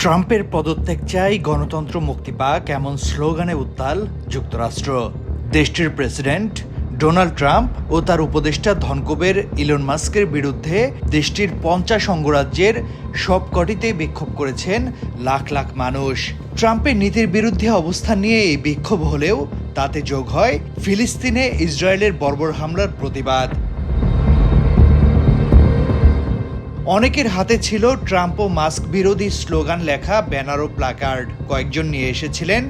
ট্রাম্পের পদত্যাগ চাই, গণতন্ত্র মুক্তি পাক, এমন স্লোগানে উত্তাল যুক্তরাষ্ট্র। দেশটির প্রেসিডেন্ট ডোনাল্ড ট্রাম্প ও তার উপদেষ্টা ধনকুবের ইলন মাস্কের বিরুদ্ধে দেশটির 50 অঙ্গরাজ্যের সবকটিতেই বিক্ষোভ করেছেন লাখ লাখ মানুষ। ট্রাম্পের নীতির বিরুদ্ধে অবস্থান নিয়ে এই বিক্ষোভ হলেও তাতে যোগ হয় ফিলিস্তিনে ইসরায়েলের বর্বর হামলার প্রতিবাদ। অনেকের হাতে ছিল ট্রাম্প ও মাস্ক বিরোধী স্লোগান লেখা ব্যানার ও প্ল্যাকার্ড। কয়েকজন নিয়ে এসেছিলেন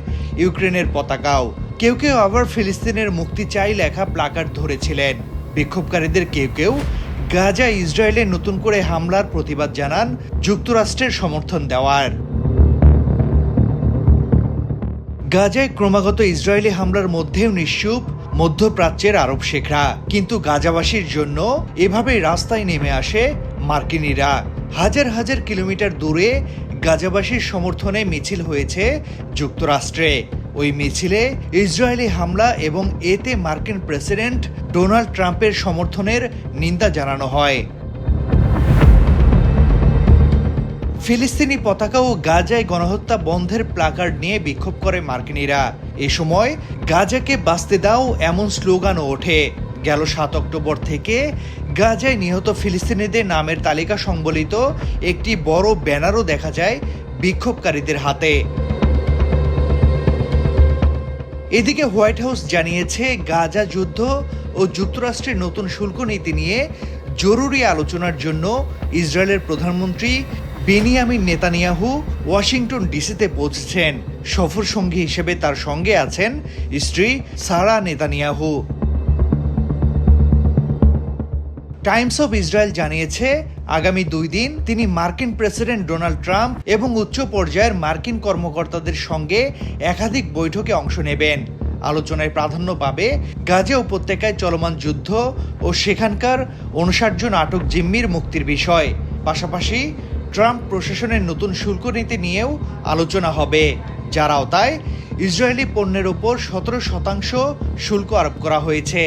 ইউক্রেনের পতাকাও। কেউ কেউ আবার ফিলিস্তিনের মুক্তি চাই লেখা প্ল্যাকার্ড ধরেছিলেন। বিক্ষোভকারীদের কেউ কেউ গাজা ইসরায়েলে নতুন করে হামলার প্রতিবাদ জানান, যুক্তরাষ্ট্রের সমর্থন দেওয়ার। গাজায় ক্রমাগত ইসরায়েলি হামলার মধ্যেও নিশ্চুপ মধ্যপ্রাচ্যের আরব শেখরা, কিন্তু গাজাবাসীর জন্য এভাবেই রাস্তায় নেমে আসে মার্কিনীরা। হাজার হাজার কিলোমিটার দূরে গাজাবাসীর সমর্থনে মিছিল হয়েছে যুক্তরাষ্ট্রে। ওই মিছিলে ইসরায়েলি হামলা এবং এতে মার্কিন প্রেসিডেন্ট ডোনাল্ড ট্রাম্পের সমর্থনের নিন্দা জানানো হয়। ফিলিস্তিনি পতাকা ও গাজায় গণহত্যা বন্ধের প্ল্যাকার্ড নিয়ে বিক্ষোভ করে মার্কিনীরা। এ সময় গাজাকে বাঁচতে দাও এমন স্লোগানও ওঠে। গেল 7 অক্টোবর থেকে গাজায় নিহত ফিলিস্তিনিদের নামের তালিকা সংবলিত একটি বড় ব্যানারও দেখা যায় বিক্ষোভকারীদের হাতে। এদিকে হোয়াইট হাউস জানিয়েছে, গাজা যুদ্ধ ও যুক্তরাষ্ট্রের নতুন শুল্ক নীতি নিয়ে জরুরি আলোচনার জন্য ইসরায়েলের প্রধানমন্ত্রী বেনিয়ামিন নেতানিয়াহু ওয়াশিংটন ডিসিতে পৌঁছেছেন। সফর সঙ্গী হিসেবে তার সঙ্গে আছেন স্ত্রী সারা নেতানিয়াহু। টাইমস অব ইসরায়েল জানিয়েছে, আগামী 2 দিন তিনি মার্কিন প্রেসিডেন্ট ডোনাল্ড ট্রাম্প এবং উচ্চ পর্যায়ের মার্কিন কর্মকর্তাদের সঙ্গে একাধিক বৈঠকে অংশ নেবেন। আলোচনায় প্রাধান্য পাবে গাজা উপত্যকায় চলমান যুদ্ধ ও সেখানকার 59 জন আটক জিম্মির মুক্তির বিষয়। পাশাপাশি ট্রাম্প প্রশাসনের নতুন শুল্ক নীতি নিয়েও আলোচনা হবে, যার আওতায় ইসরায়েলি পণ্যের ওপর 17% শুল্ক আরোপ করা হয়েছে।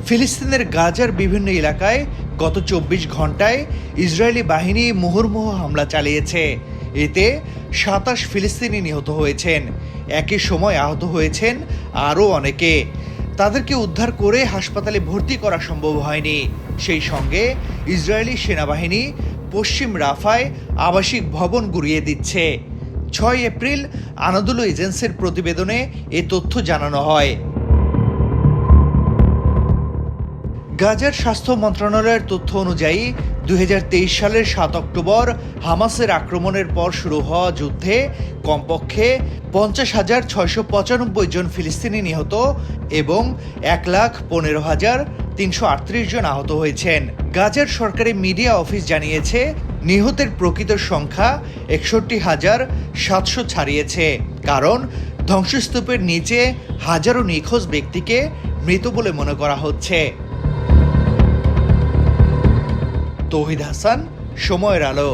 ফিলিস্তিনের গাজার বিভিন্ন এলাকায় গত 24 ঘন্টায় ইসরায়েলি বাহিনী মুহুর্মুহ হামলা চালিয়েছে। এতে 27 ফিলিস্তিনি নিহত হয়েছেন। একই সময় আহত হয়েছেন আরও অনেকে। তাদেরকে উদ্ধার করে হাসপাতালে ভর্তি করা সম্ভব হয়নি। সেই সঙ্গে ইসরায়েলি সেনাবাহিনী পশ্চিম রাফায় আবাসিক ভবন গুঁড়িয়ে দিচ্ছে। 6 এপ্রিল আনাদুলু এজেন্সির প্রতিবেদনে এ তথ্য জানানো হয়। গাজার স্বাস্থ্য মন্ত্রণালয়ের তথ্য অনুযায়ী 2023 সালের 7 অক্টোবর হামাসের আক্রমণের পর শুরু হওয়া যুদ্ধে কমপক্ষে 50,695 জন ফিলিস্তিনি নিহত এবং 1,15,338 জন আহত হয়েছেন। গাজার সরকারি মিডিয়া অফিস জানিয়েছে, নিহতের প্রকৃত সংখ্যা 61,700 ছাড়িয়েছে, কারণ ধ্বংসস্তূপের নিচে হাজারো নিখোঁজ ব্যক্তিকে মৃত বলে মনে করা হচ্ছে। তৌহিদ হাসান, সময়ের আলো।